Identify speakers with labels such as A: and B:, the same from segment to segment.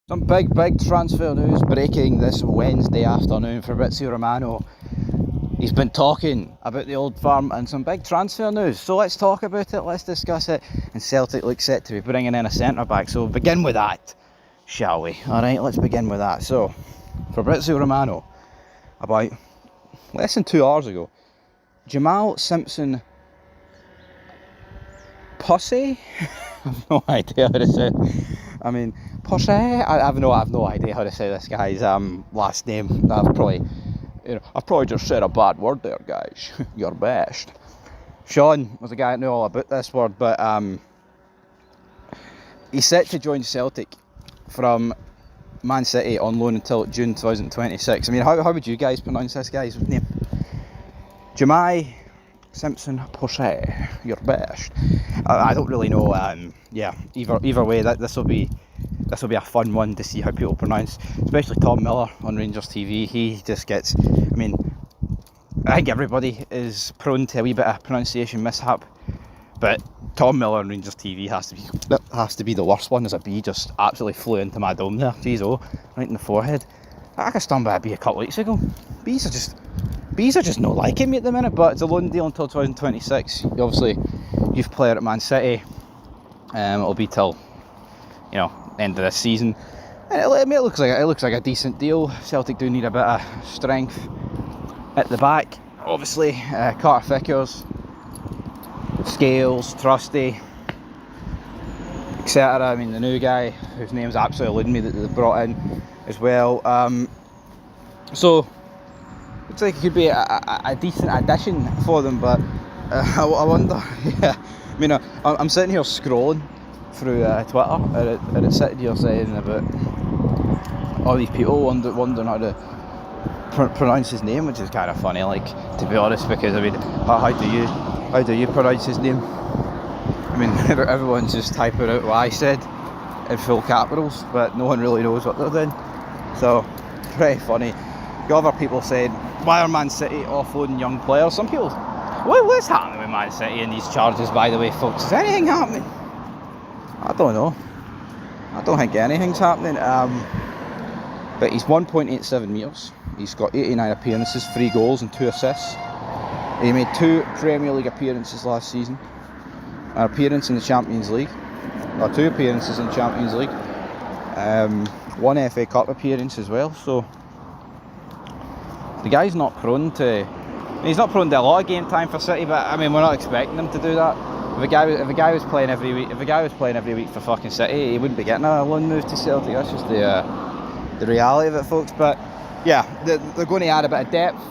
A: Some big transfer news breaking this Wednesday afternoon for Fabrizio Romano. He's been talking about the Old Firm and some big transfer news. So let's talk about it, let's discuss it. And Celtic looks set to be bringing in a centre-back. So we'll begin with that, shall we? Alright, let's begin with that. So, Fabrizio Romano, about less than 2 hours ago, Jamal Simpson Pusey? I have no idea how to say it. I mean, Pusey? I have no idea how to say this guy's last name. I've probably just said a bad word there, guys. You're best. Sean was the guy that knew all about this word, but he's set to join Celtic from Man City on loan until June 2026. I mean, how would you guys pronounce this guy's name? Jamai Simpson Pusey, you're best. I don't really know. Yeah, either way, this will be a fun one to see how people pronounce, especially Tom Miller on Rangers TV. He just gets. I mean, I think everybody is prone to a wee bit of pronunciation mishap, but Tom Miller on Rangers TV has to be the worst one. As a B just absolutely flew into my dome there. Jeez, right in the forehead. I got stung by a bee a couple of weeks ago. Bees are just not liking me at the minute, but it's a loan deal until 2026. Obviously, youth player at Man City. It'll be till, end of this season. And it looks like a decent deal. Celtic do need a bit of strength at the back. Obviously, Carter Vickers, Scales, Trusty, etc. I mean, the new guy whose name's absolutely eluding me that they brought in as well. So looks like it could be a decent addition for them, but I wonder. Yeah, I mean, I'm sitting here scrolling through Twitter, and it's sitting here saying about all these people wondering how to pronounce his name, which is kind of funny, like, to be honest, because I mean, how do you pronounce his name? I mean, everyone's just typing out what I said in full capitals, but no one really knows what they're doing. So, pretty funny. Got other people saying, why are Man City offloading young players? Some people, what's happening with Man City and these charges, by the way, folks? Is anything happening? I don't know. I don't think anything's happening. But he's 1.87 metres. He's got 89 appearances, 3 goals and 2 assists. He made 2 Premier League appearances last season. An appearance in the Champions League. Or 2 appearances in the Champions League. 1 FA Cup appearance as well. So the guy's not prone to. He's not prone to a lot of game time for City, but I mean, we're not expecting him to do that. If a guy was playing every week for fucking City, he wouldn't be getting a loan move to Celtic. That's just the reality of it, folks. But yeah, they're going to add a bit of depth,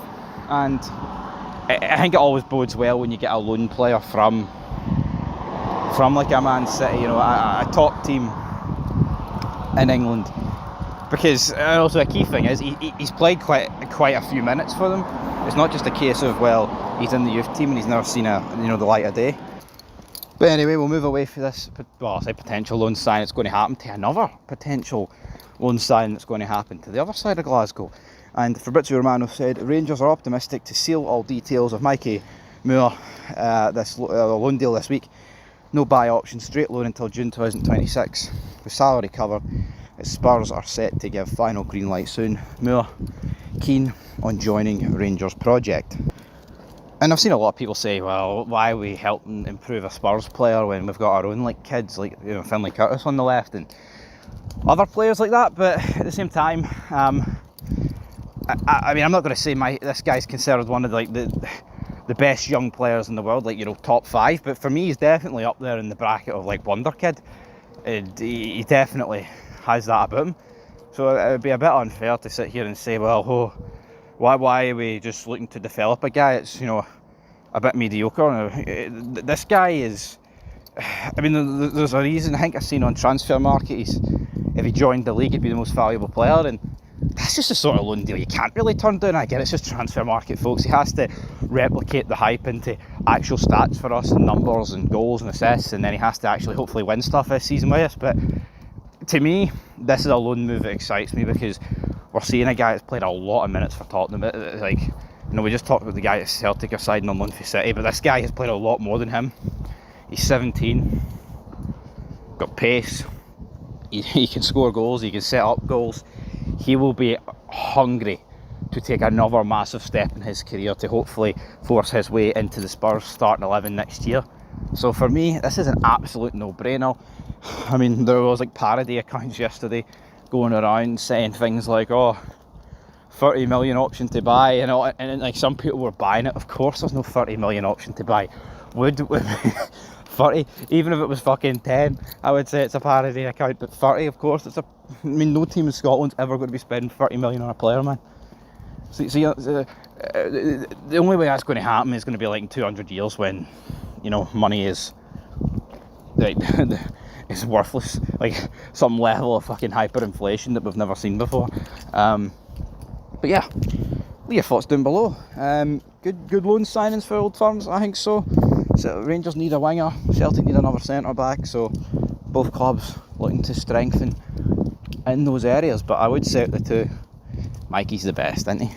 A: and I think it always bodes well when you get a loan player from like a Man City, a top team in England. Because also a key thing is he's played quite a few minutes for them. It's not just a case of, well, he's in the youth team and he's never seen the light of day. But anyway, we'll move away from this, well, I say potential loan sign that's going to happen to another potential loan sign that's going to happen to the other side of Glasgow. And Fabrizio Romano said Rangers are optimistic to seal all details of Mikey Moore this loan deal this week. No buy option, straight loan until June 2026. With salary covered, Spurs are set to give final green light soon. Moore keen on joining Rangers project. And I've seen a lot of people say, well, why are we helping improve a Spurs player when we've got our own kids like Finlay Curtis on the left and other players like that? But at the same time, I mean, I'm not going to say this guy's considered one of the best young players in the world, top 5. But for me, he's definitely up there in the bracket of wonder kid. He definitely has that about him. So it would be a bit unfair to sit here and say, well, why are we just looking to develop a guy? It's a bit mediocre. This guy is. I mean, there's a reason. I think I've seen on Transfer Market, if he joined the league, he'd be the most valuable player, and that's just a sort of loan deal you can't really turn down. I get it's just Transfer Market, folks. He has to replicate the hype into actual stats for us and numbers and goals and assists, and then he has to actually hopefully win stuff this season with us. But to me, this is a loan move that excites me because we're seeing a guy that's played a lot of minutes for Tottenham. We just talked about the guy at Celtic are siding on loan for City, but this guy has played a lot more than him. He's 17, got pace, he can score goals, he can set up goals. He will be hungry to take another massive step in his career to hopefully force his way into the Spurs starting 11 next year. So for me, this is an absolute no-brainer. I mean, there was like parody accounts yesterday going around saying things like, oh, 30 million option to buy, and like some people were buying it. Of course there's no 30 million option to buy. Would 30, even if it was fucking 10, I would say it's a parody account, but 30, of course, I mean, no team in Scotland's ever going to be spending 30 million on a player, man. So the only way that's going to happen is going to be like in 200 years when, money is like is worthless, like some level of fucking hyperinflation that we've never seen before. But yeah, leave your thoughts down below. Good loan signings for Old Firms, I think so. So Rangers need a winger, Celtic need another centre back, so both clubs looking to strengthen in those areas. But I would say out the two, Mikey's the best, isn't he?